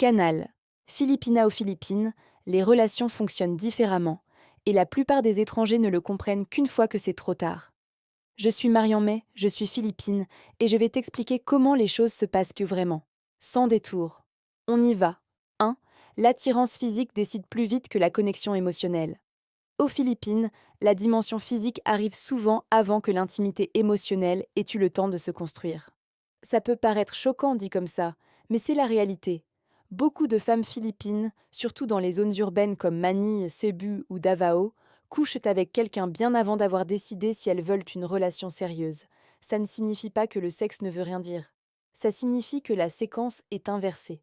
Canal. Filipina aux Philippines, les relations fonctionnent différemment, et la plupart des étrangers ne le comprennent qu'une fois que c'est trop tard. Je suis Marian May, je suis philippine, et je vais t'expliquer comment les choses se passent plus vraiment. Sans détour. On y va. 1. L'attirance physique décide plus vite que la connexion émotionnelle. Aux Philippines, la dimension physique arrive souvent avant que l'intimité émotionnelle ait eu le temps de se construire. Ça peut paraître choquant dit comme ça, mais c'est la réalité. Beaucoup de femmes philippines, surtout dans les zones urbaines comme Manille, Cebu ou Davao, couchent avec quelqu'un bien avant d'avoir décidé si elles veulent une relation sérieuse. Ça ne signifie pas que le sexe ne veut rien dire. Ça signifie que la séquence est inversée.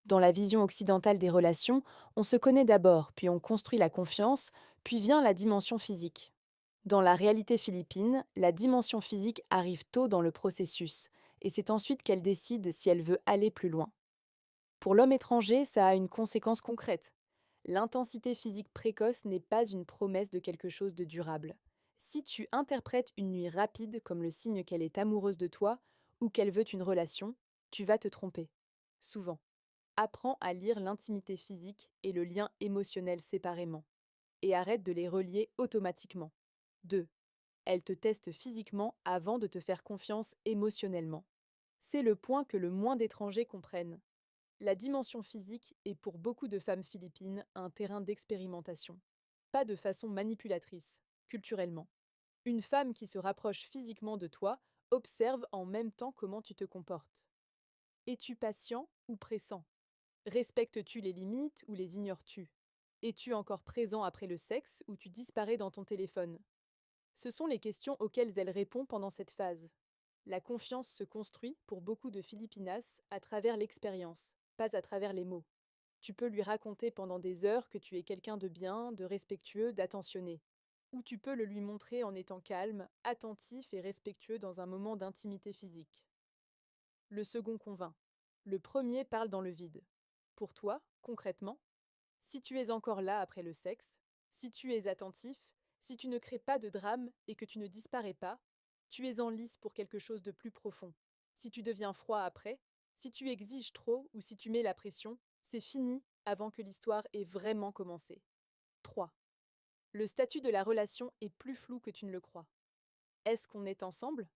Dans la vision occidentale des relations, on se connaît d'abord, puis on construit la confiance, puis vient la dimension physique. Dans la réalité philippine, la dimension physique arrive tôt dans le processus, et c'est ensuite qu'elle décide si elle veut aller plus loin. Pour l'homme étranger, ça a une conséquence concrète. L'intensité physique précoce n'est pas une promesse de quelque chose de durable. Si tu interprètes une nuit rapide comme le signe qu'elle est amoureuse de toi ou qu'elle veut une relation, tu vas te tromper. Souvent. Apprends à lire l'intimité physique et le lien émotionnel séparément, et arrête de les relier automatiquement. 2. Elle te teste physiquement avant de te faire confiance émotionnellement. C'est le point que le moins d'étrangers comprennent. La dimension physique est pour beaucoup de femmes philippines un terrain d'expérimentation. Pas de façon manipulatrice, culturellement. Une femme qui se rapproche physiquement de toi observe en même temps comment tu te comportes. Es-tu patient ou pressant? Respectes-tu les limites ou les ignores-tu? Es-tu encore présent après le sexe ou tu disparais dans ton téléphone? Ce sont les questions auxquelles elle répond pendant cette phase. La confiance se construit pour beaucoup de Filipinas à travers l'expérience, pas à travers les mots. Tu peux lui raconter pendant des heures que tu es quelqu'un de bien, de respectueux, d'attentionné. Ou tu peux le lui montrer en étant calme, attentif et respectueux dans un moment d'intimité physique. Le second convainc. Le premier parle dans le vide. Pour toi, concrètement, si tu es encore là après le sexe, si tu es attentif, si tu ne crées pas de drame et que tu ne disparais pas, tu es en lice pour quelque chose de plus profond. Si tu deviens froid après, si tu exiges trop ou si tu mets la pression, c'est fini avant que l'histoire ait vraiment commencé. 3. Le statut de la relation est plus flou que tu ne le crois. Est-ce qu'on est ensemble?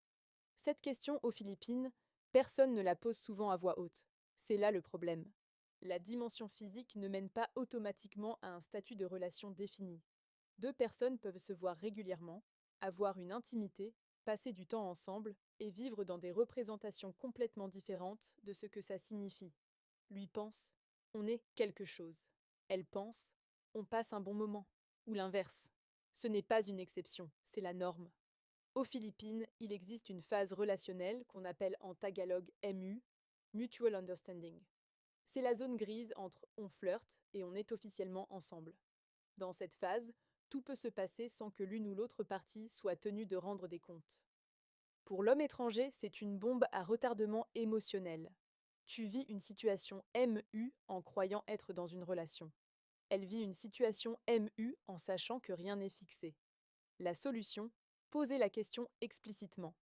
Cette question aux Philippines, personne ne la pose souvent à voix haute. C'est là le problème. La dimension physique ne mène pas automatiquement à un statut de relation défini. Deux personnes peuvent se voir régulièrement, avoir une intimité, passer du temps ensemble et vivre dans des représentations complètement différentes de ce que ça signifie. Lui pense, on est quelque chose. Elle pense, on passe un bon moment. Ou l'inverse. Ce n'est pas une exception, c'est la norme. Aux Philippines, il existe une phase relationnelle qu'on appelle en tagalog MU, Mutual Understanding. C'est la zone grise entre on flirte et on est officiellement ensemble. Dans cette phase, tout peut se passer sans que l'une ou l'autre partie soit tenue de rendre des comptes. Pour l'homme étranger, c'est une bombe à retardement émotionnel. Tu vis une situation MU en croyant être dans une relation. Elle vit une situation MU en sachant que rien n'est fixé. La solution, poser la question explicitement.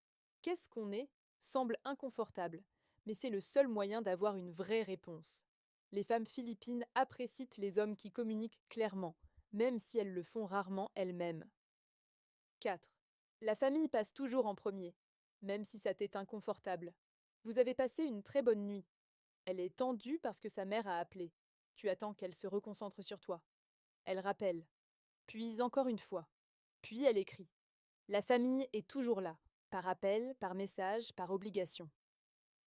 Qu'est-ce qu'on est semble inconfortable, mais c'est le seul moyen d'avoir une vraie réponse. Les femmes philippines apprécient les hommes qui communiquent clairement, même si elles le font rarement elles-mêmes. 4. La famille passe toujours en premier, même si ça t'est inconfortable. Vous avez passé une très bonne nuit. Elle est tendue parce que sa mère a appelé. Tu attends qu'elle se reconcentre sur toi. Elle rappelle. Puis encore une fois. Puis elle écrit. La famille est toujours là, par appel, par message, par obligation.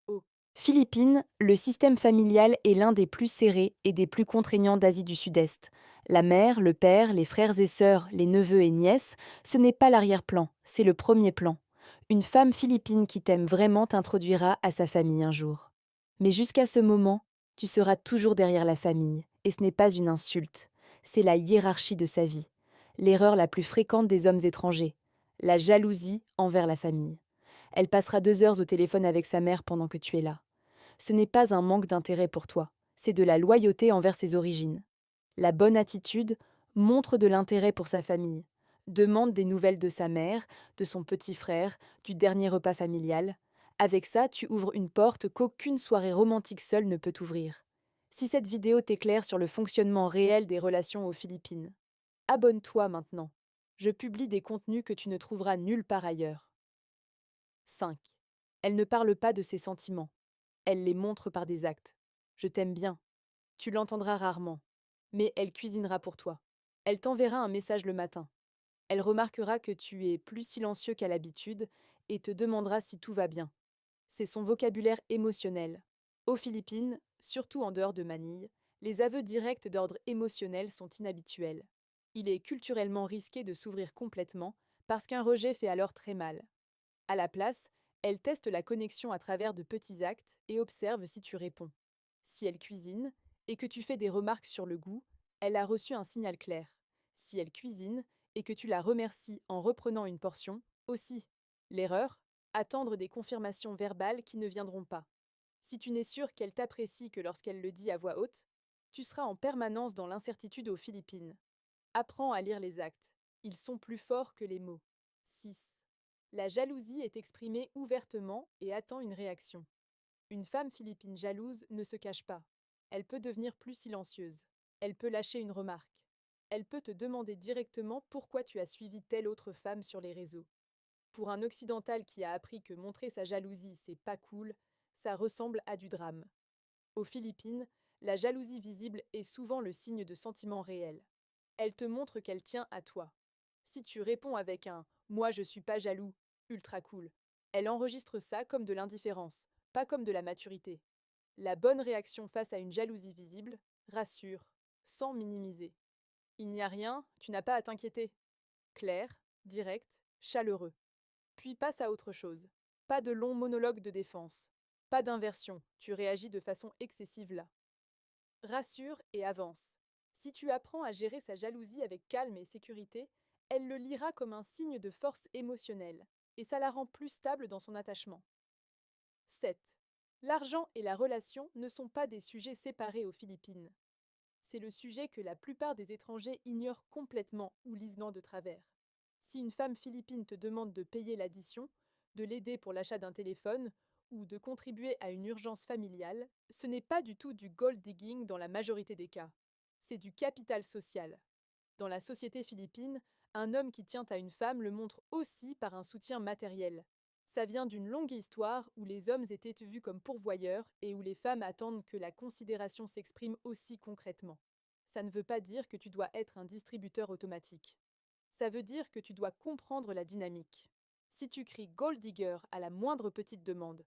Aux Philippines, le système familial est l'un des plus serrés et des plus contraignants d'Asie du Sud-Est. La mère, le père, les frères et sœurs, les neveux et nièces, ce n'est pas l'arrière-plan, c'est le premier plan. Une femme philippine qui t'aime vraiment t'introduira à sa famille un jour. Mais jusqu'à ce moment, tu seras toujours derrière la famille, et ce n'est pas une insulte, c'est la hiérarchie de sa vie. L'erreur la plus fréquente des hommes étrangers, la jalousie envers la famille. Elle passera 2 heures au téléphone avec sa mère pendant que tu es là. Ce n'est pas un manque d'intérêt pour toi, c'est de la loyauté envers ses origines. La bonne attitude montre de l'intérêt pour sa famille, demande des nouvelles de sa mère, de son petit frère, du dernier repas familial. Avec ça, tu ouvres une porte qu'aucune soirée romantique seule ne peut ouvrir. Si cette vidéo t'éclaire sur le fonctionnement réel des relations aux Philippines, abonne-toi maintenant. Je publie des contenus que tu ne trouveras nulle part ailleurs. 5. Elle ne parle pas de ses sentiments. Elle les montre par des actes. Je t'aime bien. Tu l'entendras rarement. Mais elle cuisinera pour toi. Elle t'enverra un message le matin. Elle remarquera que tu es plus silencieux qu'à l'habitude et te demandera si tout va bien. C'est son vocabulaire émotionnel. Aux Philippines, surtout en dehors de Manille, les aveux directs d'ordre émotionnel sont inhabituels. Il est culturellement risqué de s'ouvrir complètement parce qu'un rejet fait alors très mal. À la place, elle teste la connexion à travers de petits actes et observe si tu réponds. Si elle cuisine et que tu fais des remarques sur le goût, elle a reçu un signal clair. Si elle cuisine et que tu la remercies en reprenant une portion, aussi. L'erreur, attendre des confirmations verbales qui ne viendront pas. Si tu n'es sûr qu'elle t'apprécie que lorsqu'elle le dit à voix haute, tu seras en permanence dans l'incertitude aux Philippines. Apprends à lire les actes. Ils sont plus forts que les mots. 6. La jalousie est exprimée ouvertement et attend une réaction. Une femme philippine jalouse ne se cache pas. Elle peut devenir plus silencieuse. Elle peut lâcher une remarque. Elle peut te demander directement pourquoi tu as suivi telle autre femme sur les réseaux. Pour un occidental qui a appris que montrer sa jalousie, c'est pas cool, ça ressemble à du drame. Aux Philippines, la jalousie visible est souvent le signe de sentiments réels. Elle te montre qu'elle tient à toi. Si tu réponds avec un moi je suis pas jaloux, ultra cool, elle enregistre ça comme de l'indifférence, pas comme de la maturité. La bonne réaction face à une jalousie visible, rassure, sans minimiser. Il n'y a rien, tu n'as pas à t'inquiéter. Clair, direct, chaleureux. Puis passe à autre chose. Pas de long monologue de défense. Pas d'inversion, tu réagis de façon excessive là. Rassure et avance. Si tu apprends à gérer sa jalousie avec calme et sécurité, elle le lira comme un signe de force émotionnelle, et ça la rend plus stable dans son attachement. 7. L'argent et la relation ne sont pas des sujets séparés aux Philippines. C'est le sujet que la plupart des étrangers ignorent complètement ou lisent de travers. Si une femme philippine te demande de payer l'addition, de l'aider pour l'achat d'un téléphone ou de contribuer à une urgence familiale, ce n'est pas du tout du gold digging dans la majorité des cas. C'est du capital social. Dans la société philippine, un homme qui tient à une femme le montre aussi par un soutien matériel. Ça vient d'une longue histoire où les hommes étaient vus comme pourvoyeurs et où les femmes attendent que la considération s'exprime aussi concrètement. Ça ne veut pas dire que tu dois être un distributeur automatique. Ça veut dire que tu dois comprendre la dynamique. Si tu cries gold digger à la moindre petite demande,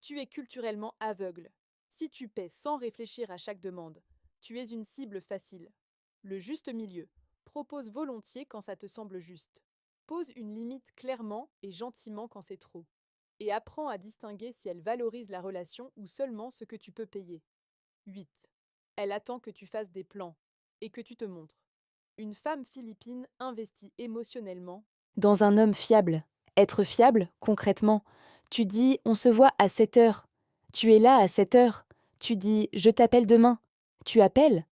tu es culturellement aveugle. Si tu paies sans réfléchir à chaque demande, tu es une cible facile. Le juste milieu. Propose volontiers quand ça te semble juste. Pose une limite clairement et gentiment quand c'est trop. Et apprends à distinguer si elle valorise la relation ou seulement ce que tu peux payer. 8. Elle attend que tu fasses des plans et que tu te montres. Une femme philippine investit émotionnellement dans un homme fiable. Être fiable, concrètement. Tu dis on se voit à 7 heures. Tu es là à 7 heures. Tu dis je t'appelle demain. Tu appelles.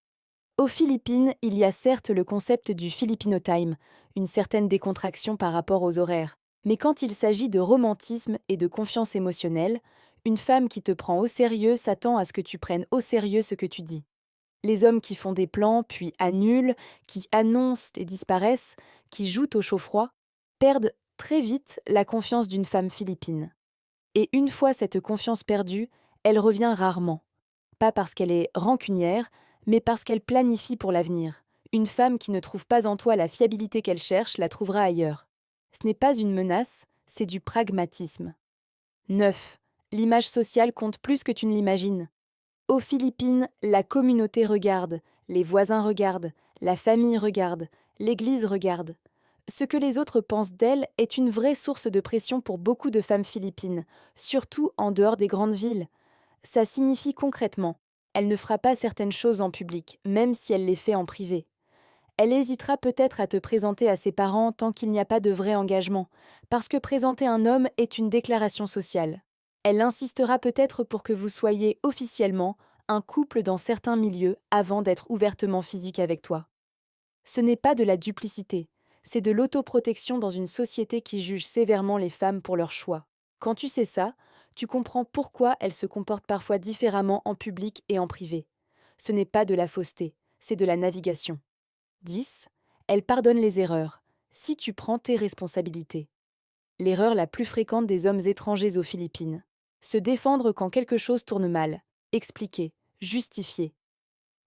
Aux Philippines, il y a certes le concept du Filipino time, une certaine décontraction par rapport aux horaires. Mais quand il s'agit de romantisme et de confiance émotionnelle, une femme qui te prend au sérieux s'attend à ce que tu prennes au sérieux ce que tu dis. Les hommes qui font des plans, puis annulent, qui annoncent et disparaissent, qui jouent au chaud-froid, perdent très vite la confiance d'une femme philippine. Et une fois cette confiance perdue, elle revient rarement. Pas parce qu'elle est rancunière, mais parce qu'elle planifie pour l'avenir. Une femme qui ne trouve pas en toi la fiabilité qu'elle cherche la trouvera ailleurs. Ce n'est pas une menace, c'est du pragmatisme. 9. L'image sociale compte plus que tu ne l'imagines. Aux Philippines, la communauté regarde, les voisins regardent, la famille regarde, l'église regarde. Ce que les autres pensent d'elle est une vraie source de pression pour beaucoup de femmes philippines, surtout en dehors des grandes villes. Ça signifie concrètement, elle ne fera pas certaines choses en public, même si elle les fait en privé. Elle hésitera peut-être à te présenter à ses parents tant qu'il n'y a pas de vrai engagement, parce que présenter un homme est une déclaration sociale. Elle insistera peut-être pour que vous soyez officiellement un couple dans certains milieux avant d'être ouvertement physique avec toi. Ce n'est pas de la duplicité, c'est de l'autoprotection dans une société qui juge sévèrement les femmes pour leur choix. Quand tu sais ça, tu comprends pourquoi elles se comportent parfois différemment en public et en privé. Ce n'est pas de la fausseté, c'est de la navigation. 10. Elle pardonne les erreurs, si tu prends tes responsabilités. L'erreur la plus fréquente des hommes étrangers aux Philippines. Se défendre quand quelque chose tourne mal. Expliquer, justifier.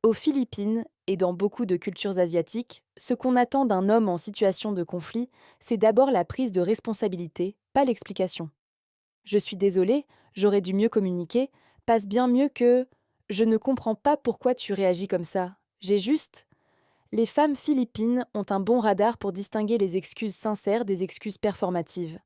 Aux Philippines, et dans beaucoup de cultures asiatiques, ce qu'on attend d'un homme en situation de conflit, c'est d'abord la prise de responsabilité, pas l'explication. Je suis désolé, j'aurais dû mieux communiquer, passe bien mieux que je ne comprends pas pourquoi tu réagis comme ça. J'ai juste. Les femmes philippines ont un bon radar pour distinguer les excuses sincères des excuses performatives.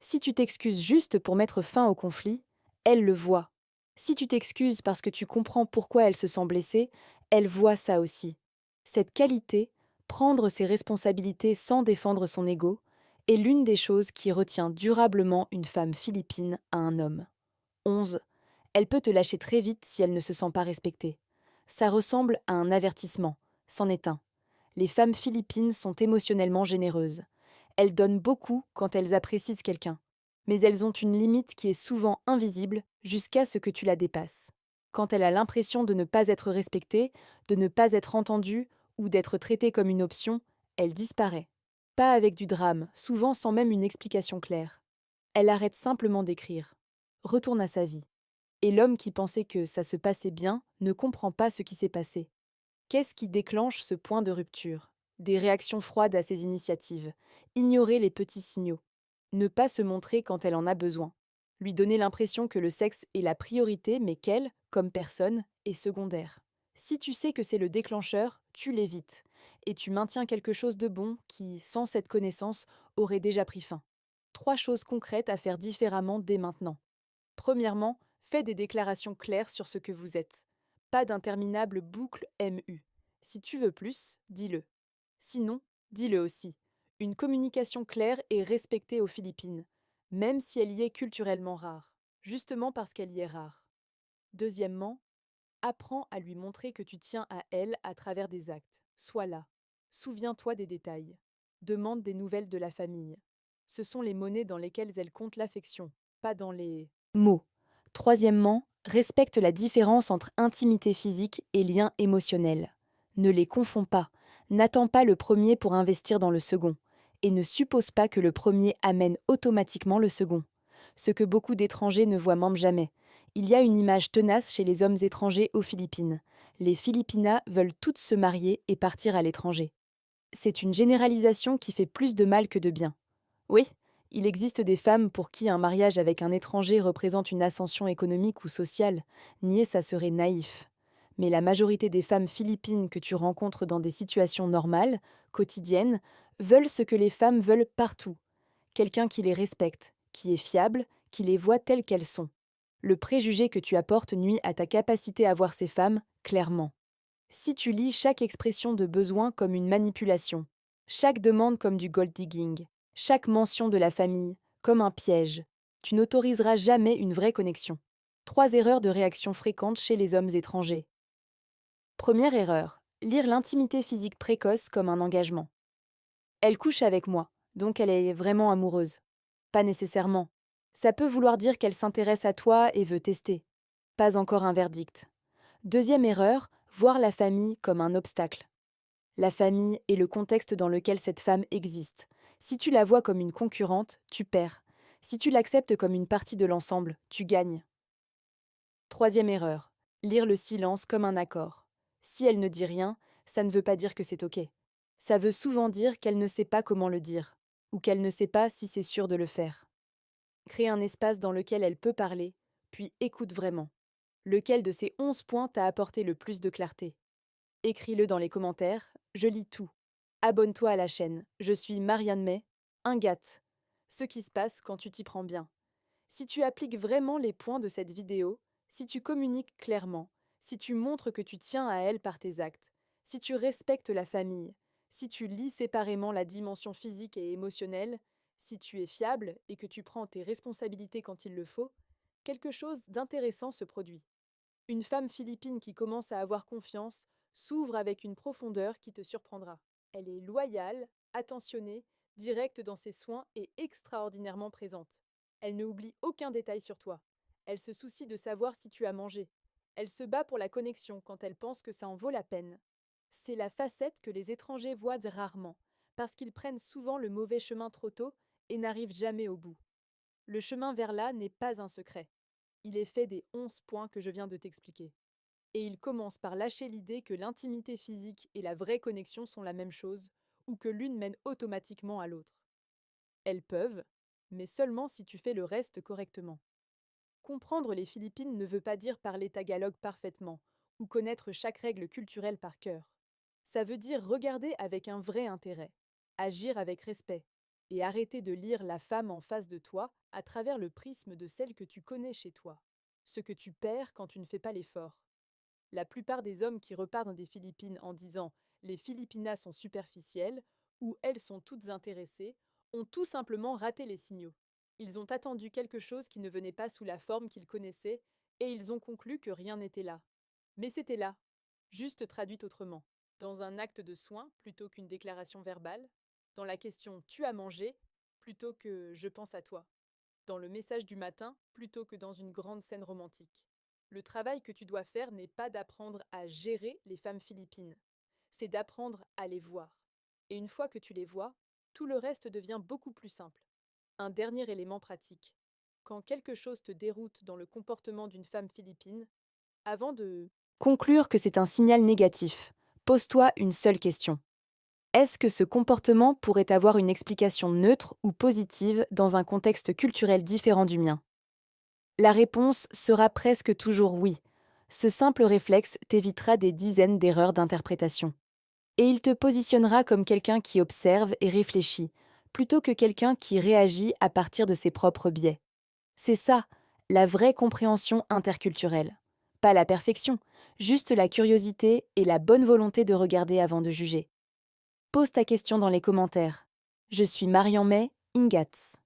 Si tu t'excuses juste pour mettre fin au conflit, elle le voit. Si tu t'excuses parce que tu comprends pourquoi elle se sent blessée, elle voit ça aussi. Cette qualité, prendre ses responsabilités sans défendre son ego, est l'une des choses qui retient durablement une femme philippine à un homme. 11. Elle peut te lâcher très vite si elle ne se sent pas respectée. Ça ressemble à un avertissement, c'en est un. Les femmes philippines sont émotionnellement généreuses. Elles donnent beaucoup quand elles apprécient quelqu'un. Mais elles ont une limite qui est souvent invisible jusqu'à ce que tu la dépasses. Quand elle a l'impression de ne pas être respectée, de ne pas être entendue ou d'être traitée comme une option, elle disparaît. Pas avec du drame, souvent sans même une explication claire. Elle arrête simplement d'écrire. Retourne à sa vie. Et l'homme qui pensait que ça se passait bien ne comprend pas ce qui s'est passé. Qu'est-ce qui déclenche ce point de rupture? Des réactions froides à ses initiatives, ignorer les petits signaux, ne pas se montrer quand elle en a besoin, lui donner l'impression que le sexe est la priorité mais qu'elle, comme personne, est secondaire. Si tu sais que c'est le déclencheur, tu l'évites, et tu maintiens quelque chose de bon qui, sans cette connaissance, aurait déjà pris fin. 3 choses concrètes à faire différemment dès maintenant. Premièrement, fais des déclarations claires sur ce que vous êtes. Pas d'interminable boucle MU. Si tu veux plus, dis-le. Sinon, dis-le aussi. Une communication claire et respectée aux Philippines, même si elle y est culturellement rare, justement parce qu'elle y est rare. Deuxièmement, apprends à lui montrer que tu tiens à elle à travers des actes. Sois là. Souviens-toi des détails. Demande des nouvelles de la famille. Ce sont les monnaies dans lesquelles elle compte l'affection, pas dans les mots. Troisièmement, respecte la différence entre intimité physique et lien émotionnel. Ne les confonds pas. N'attends pas le premier pour investir dans le second. Et ne suppose pas que le premier amène automatiquement le second. Ce que beaucoup d'étrangers ne voient même jamais. Il y a une image tenace chez les hommes étrangers aux Philippines. Les Philippinas veulent toutes se marier et partir à l'étranger. C'est une généralisation qui fait plus de mal que de bien. Oui, il existe des femmes pour qui un mariage avec un étranger représente une ascension économique ou sociale. Nier ça serait naïf. Mais la majorité des femmes philippines que tu rencontres dans des situations normales, quotidiennes, veulent ce que les femmes veulent partout. Quelqu'un qui les respecte, qui est fiable, qui les voit telles qu'elles sont. Le préjugé que tu apportes nuit à ta capacité à voir ces femmes clairement. Si tu lis chaque expression de besoin comme une manipulation, chaque demande comme du gold digging, chaque mention de la famille comme un piège, tu n'autoriseras jamais une vraie connexion. 3 erreurs de réaction fréquentes chez les hommes étrangers. Première erreur, lire l'intimité physique précoce comme un engagement. Elle couche avec moi, donc elle est vraiment amoureuse. Pas nécessairement. Ça peut vouloir dire qu'elle s'intéresse à toi et veut tester. Pas encore un verdict. Deuxième erreur, voir la famille comme un obstacle. La famille est le contexte dans lequel cette femme existe. Si tu la vois comme une concurrente, tu perds. Si tu l'acceptes comme une partie de l'ensemble, tu gagnes. Troisième erreur, lire le silence comme un accord. Si elle ne dit rien, ça ne veut pas dire que c'est OK. Ça veut souvent dire qu'elle ne sait pas comment le dire, ou qu'elle ne sait pas si c'est sûr de le faire. Crée un espace dans lequel elle peut parler, puis écoute vraiment. Lequel de ces 11 points t'a apporté le plus de clarté? Écris-le dans les commentaires, je lis tout. Abonne-toi à la chaîne, je suis Marianne May, un gâte. Ce qui se passe quand tu t'y prends bien. Si tu appliques vraiment les points de cette vidéo, si tu communiques clairement, si tu montres que tu tiens à elle par tes actes, si tu respectes la famille, si tu lis séparément la dimension physique et émotionnelle, si tu es fiable et que tu prends tes responsabilités quand il le faut, quelque chose d'intéressant se produit. Une femme philippine qui commence à avoir confiance s'ouvre avec une profondeur qui te surprendra. Elle est loyale, attentionnée, directe dans ses soins et extraordinairement présente. Elle ne oublie aucun détail sur toi. Elle se soucie de savoir si tu as mangé. Elle se bat pour la connexion quand elle pense que ça en vaut la peine. C'est la facette que les étrangers voient rarement, parce qu'ils prennent souvent le mauvais chemin trop tôt et n'arrivent jamais au bout. Le chemin vers là n'est pas un secret. Il est fait des 11 points que je viens de t'expliquer. Et il commence par lâcher l'idée que l'intimité physique et la vraie connexion sont la même chose, ou que l'une mène automatiquement à l'autre. Elles peuvent, mais seulement si tu fais le reste correctement. Comprendre les Philippines ne veut pas dire parler tagalog parfaitement, ou connaître chaque règle culturelle par cœur. Ça veut dire regarder avec un vrai intérêt, agir avec respect, et arrêter de lire la femme en face de toi à travers le prisme de celle que tu connais chez toi, ce que tu perds quand tu ne fais pas l'effort. La plupart des hommes qui repartent des Philippines en disant «les Filipinas sont superficielles» ou «elles sont toutes intéressées» ont tout simplement raté les signaux. Ils ont attendu quelque chose qui ne venait pas sous la forme qu'ils connaissaient et ils ont conclu que rien n'était là. Mais c'était là, juste traduite autrement, dans un acte de soin plutôt qu'une déclaration verbale, dans la question «tu as mangé» plutôt que «je pense à toi», dans le message du matin plutôt que dans une grande scène romantique. Le travail que tu dois faire n'est pas d'apprendre à gérer les femmes philippines, c'est d'apprendre à les voir. Et une fois que tu les vois, tout le reste devient beaucoup plus simple. Un dernier élément pratique. Quand quelque chose te déroute dans le comportement d'une femme philippine, avant de conclure que c'est un signal négatif, pose-toi une seule question. Est-ce que ce comportement pourrait avoir une explication neutre ou positive dans un contexte culturel différent du mien? La réponse sera presque toujours oui. Ce simple réflexe t'évitera des dizaines d'erreurs d'interprétation. Et il te positionnera comme quelqu'un qui observe et réfléchit, plutôt que quelqu'un qui réagit à partir de ses propres biais. C'est ça, la vraie compréhension interculturelle. Pas la perfection, juste la curiosité et la bonne volonté de regarder avant de juger. Pose ta question dans les commentaires. Je suis Marian May, Ingats.